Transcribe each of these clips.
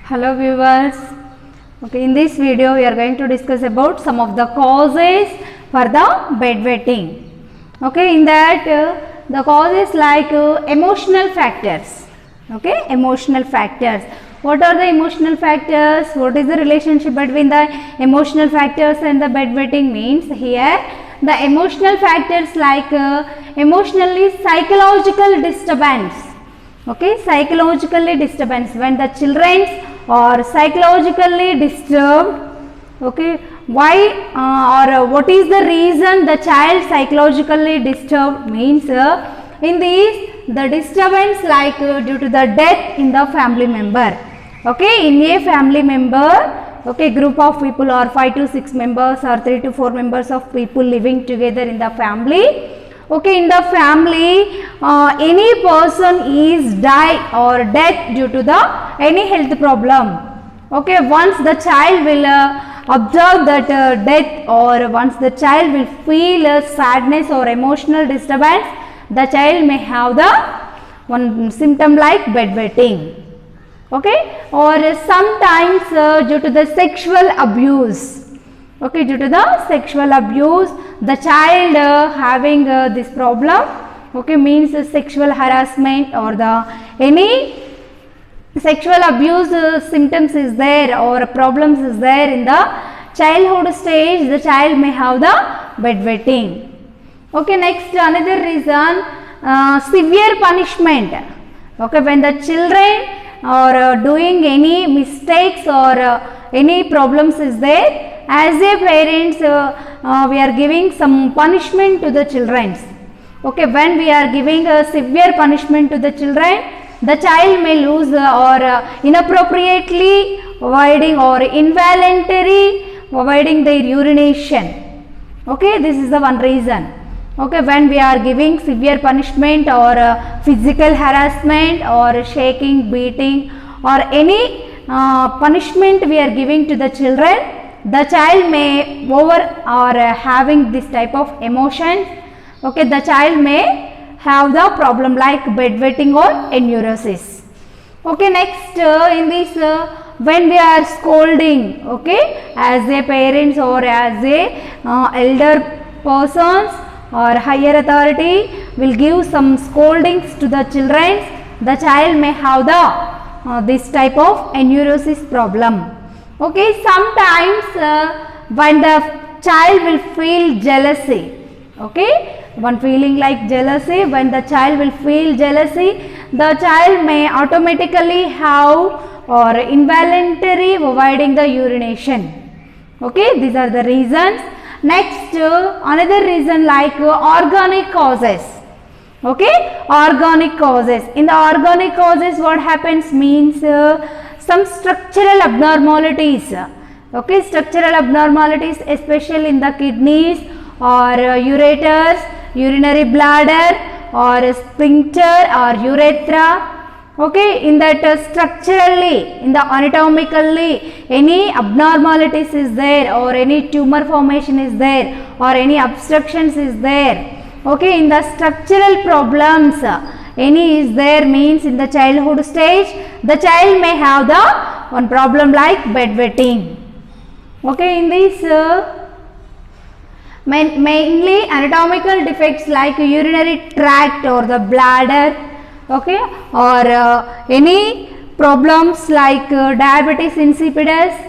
Hello viewers. Okay, in this video we are going to discuss about some of the causes for the bedwetting. Okay, in that the causes like emotional factors. Okay, emotional factors. What are the emotional factors? What is the relationship between the emotional factors and the bedwetting means? Here the emotional factors like emotionally psychological disturbance. Okay, psychologically disturbance, when the children are psychologically disturbed. Okay, why or what is the reason the child psychologically disturbed means in these the disturbance like due to the death in the family member. Okay, in a family member, okay, group of people or 5 to 6 members or 3 to 4 members of people living together in the family. Okay, in the family any person is die or death due to the any health problem. Okay, once the child will observe that death, or once the child will feel sadness or emotional disturbance, the child may have the one symptom like bedwetting. Okay, or sometimes due to the sexual abuse. Okay, due to the sexual abuse, the child having this problem, okay, means sexual harassment or the any sexual abuse symptoms is there or problems is there in the childhood stage, the child may have the bedwetting. Okay, next another reason, severe punishment. Okay, when the children are doing any mistakes or any problems is there, as a parents we are giving some punishment to the children. Okay, when we are giving a severe punishment to the children, the child may lose or inappropriately avoiding or involuntary avoiding their urination. Okay, this is the one reason. Okay, when we are giving severe punishment or physical harassment or shaking, beating or any punishment we are giving to the children, the child may over or having this type of emotions. Okay, the child may have the problem like bedwetting or anurosis. Okay, next in this when we are scolding, okay, as a parents or as a elder persons or higher authority will give some scoldings to the children, the child may have the this type of anurosis problem. Okay, sometimes when the child will feel jealousy, okay, one feeling like jealousy, when the child will feel jealousy, the child may automatically have or involuntary avoiding the urination. Okay, these are the reasons. Next another reason like organic causes. Okay, organic causes. In the organic causes what happens means some structural abnormalities. Okay, structural abnormalities especially in the kidneys or ureters, urinary bladder or sphincter or urethra. Okay, in that structurally, in the anatomically any abnormalities is there or any tumor formation is there or any obstructions is there. Okay, in the structural problems any is there means in the childhood stage, the child may have the one problem like bedwetting. Okay, in this mainly anatomical defects like urinary tract or the bladder, okay, or any problems like diabetes insipidus.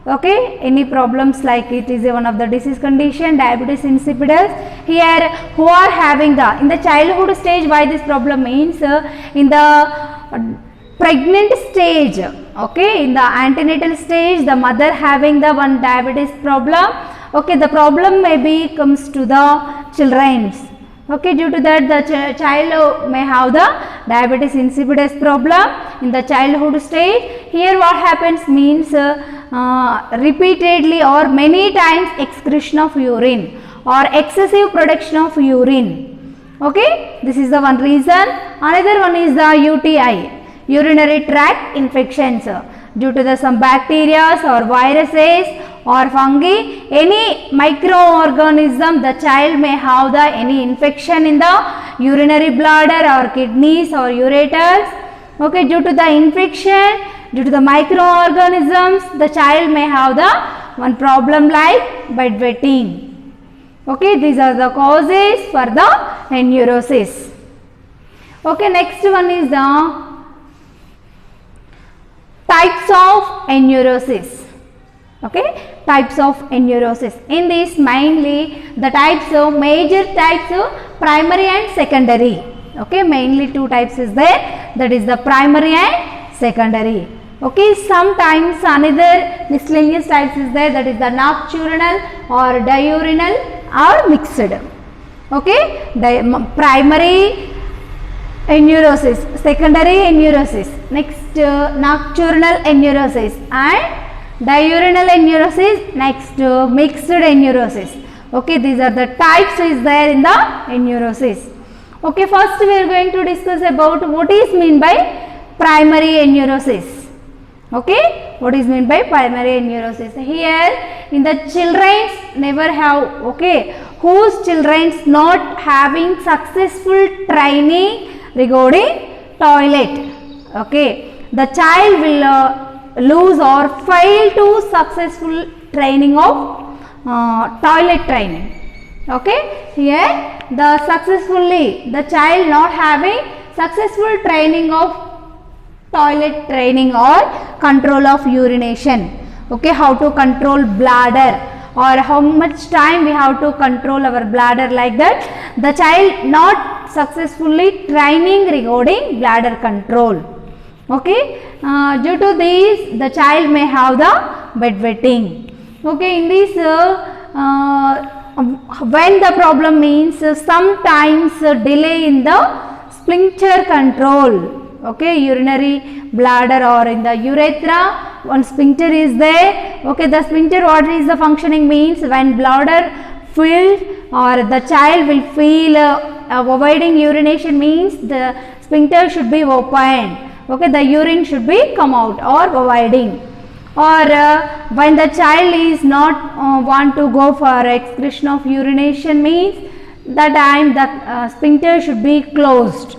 Okay, any problems like it is one of the disease condition, diabetes insipidus. Here who are having the in the childhood stage, why this problem means in the pregnant stage, okay, in the antenatal stage the mother having the one diabetes problem. Okay, the problem maybe comes to the children's. Okay, due to that the child may have the diabetes insipidus problem in the childhood stage. Here what happens means repeatedly or many times excretion of urine or excessive production of urine. Okay, this is the one reason. Another one is the UTI, urinary tract infections, due to the some bacteria or viruses or fungi, any microorganism, the child may have the any infection in the urinary bladder or kidneys or ureters. Okay, due to the infection due to the microorganisms, the child may have the one problem like bedwetting. Okay, these are the causes for the aneurosis. Okay, next one is the types of aneurosis. Okay, types of aneurosis. In this mainly the types of major types of primary and secondary. Okay, mainly two types is there, that is the primary and secondary. Okay, sometimes another miscellaneous types is there, that is the nocturnal or diurnal or mixed. Okay, primary aneurosis, secondary aneurosis, next nocturnal aneurosis and diurnal aneurosis, next mixed aneurosis. Okay, these are the types is there in the aneurosis. Okay, first we are going to discuss about what is mean by primary aneurosis. Okay, what is meant by primary aneurosis? Here in the children never have, okay, whose children not having successful training regarding toilet. Okay, the child will lose or fail to successful training of toilet training. Okay, here the successfully the child not having successful training of toilet training or control of urination. Okay, how to control bladder or how much time we have to control our bladder, like that the child not successfully training regarding bladder control. Okay, due to this the child may have the bedwetting. Okay, in this when the problem means sometimes delay in the sphincter control. Okay, urinary bladder or in the urethra, one sphincter is there. Okay, the sphincter, what is the functioning means when bladder filled or the child will feel avoiding urination means the sphincter should be opened. Okay, the urine should be come out or avoiding. Or when the child is not want to go for excretion of urination means that time the sphincter should be closed.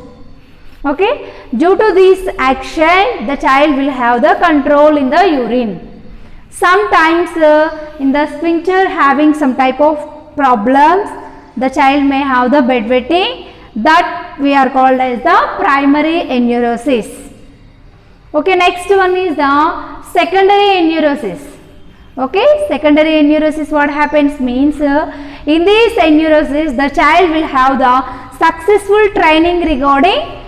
Okay, due to this action the child will have the control in the urine. Sometimes in the sphincter having some type of problems, the child may have the bedwetting, that we are called as the primary aneurosis. Okay, next one is the secondary aneurosis. Okay, secondary aneurosis, what happens means in this aneurosis the child will have the successful training regarding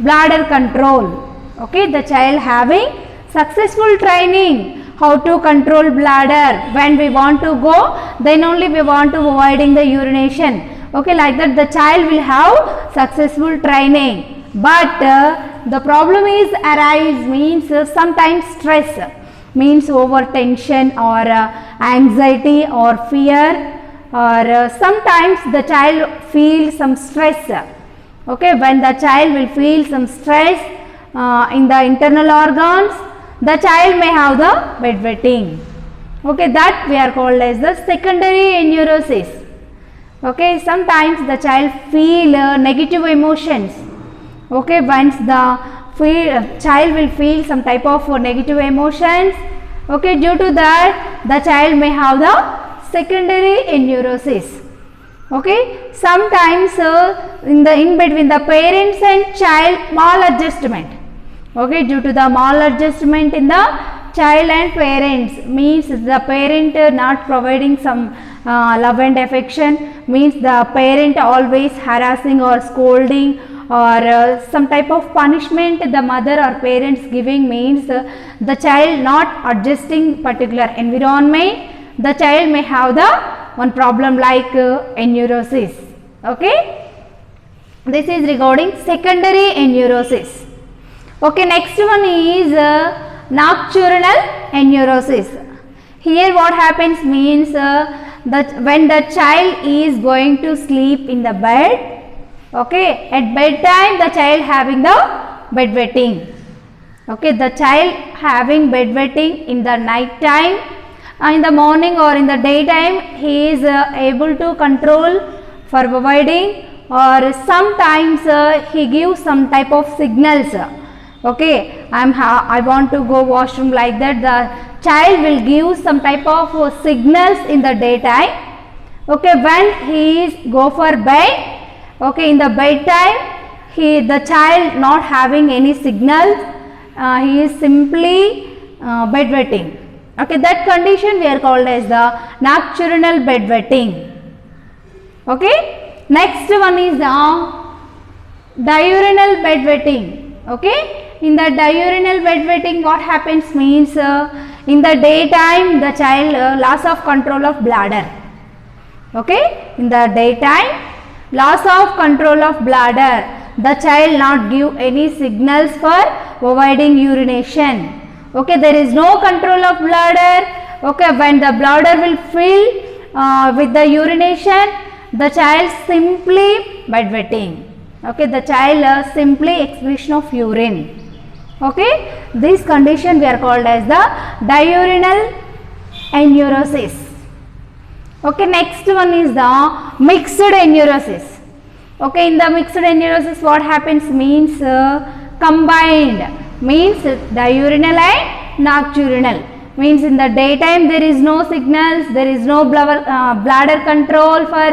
bladder control. Okay, the child having successful training how to control bladder. When we want to go, then only we want to avoiding the urination. Okay, like that the child will have successful training. But the problem is arise means sometimes stress means over tension or anxiety or fear, or sometimes the child feels some stress. Okay, when the child will feel some stress in the internal organs, the child may have the bedwetting. Okay, that we are called as the secondary aneurosis. Okay, sometimes the child feel negative emotions. Okay, once the child will feel some type of negative emotions, okay, due to that the child may have the secondary aneurosis. Okay, sometimes in between the parents and child maladjustment. Okay, due to the maladjustment in the child and parents means the parent not providing some love and affection, means the parent always harassing or scolding, or some type of punishment the mother or parents giving, means the child not adjusting particular environment, the child may have the one problem like aneurosis. Okay, this is regarding secondary aneurosis. Okay, next one is nocturnal aneurosis. Here what happens means that when the child is going to sleep in the bed, okay, at bedtime the child having the bedwetting. Okay, the child having bedwetting in the night time, in the morning or in the daytime he is able to control for providing, or sometimes he gives some type of signals. Okay, I want to go washroom, like that the child will give some type of signals in the daytime. Okay, when he is go for bed, okay, in the bedtime the child not having any signals, he is simply bedwetting. Okay, that condition we are called as the nocturnal bedwetting. Okay, next one is the diurnal bedwetting. Okay, in the diurnal bedwetting what happens means, in the daytime the child loss of control of bladder. Okay, in the daytime loss of control of bladder, the child not give any signals for avoiding urination. Okay, there is no control of bladder. Okay, when the bladder will fill with the urination, the child simply bedwetting. Okay, the child simply excretion of urine. Okay, this condition we are called as the diurnal enuresis. Okay, next one is the mixed enuresis. Okay, in the mixed enuresis what happens means, combined, means diurnal and nocturnal, means in the daytime there is no signals, there is no bladder control for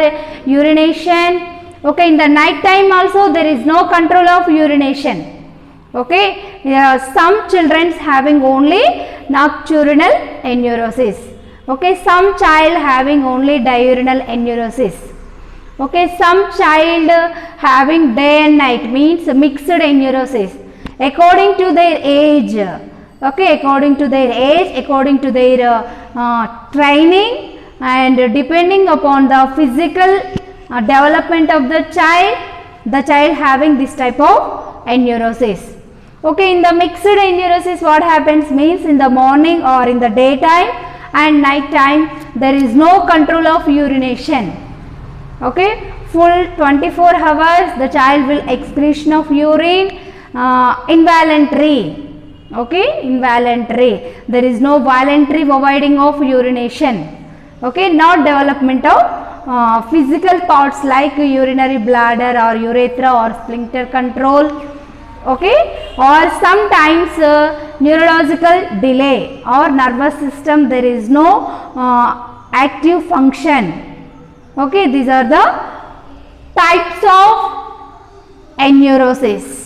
urination. Okay, in the night time also there is no control of urination. Okay, some children having only nocturnal enuresis. Okay, some child having only diurnal enuresis. Okay, some child having day and night, means mixed enuresis, according to their age. Okay, according to their age, according to their training, and depending upon the physical development of the child having this type of enuresis. Okay, in the mixed enuresis what happens means, in the morning or in the daytime and night time there is no control of urination. Okay, full 24 hours the child will excretion of urine, involuntary. Okay, involuntary, there is no voluntary avoiding of urination. Okay, not development of physical parts like urinary bladder or urethra or sphincter control. Okay, or sometimes neurological delay or nervous system there is no active function. Okay, these are the types of enuresis.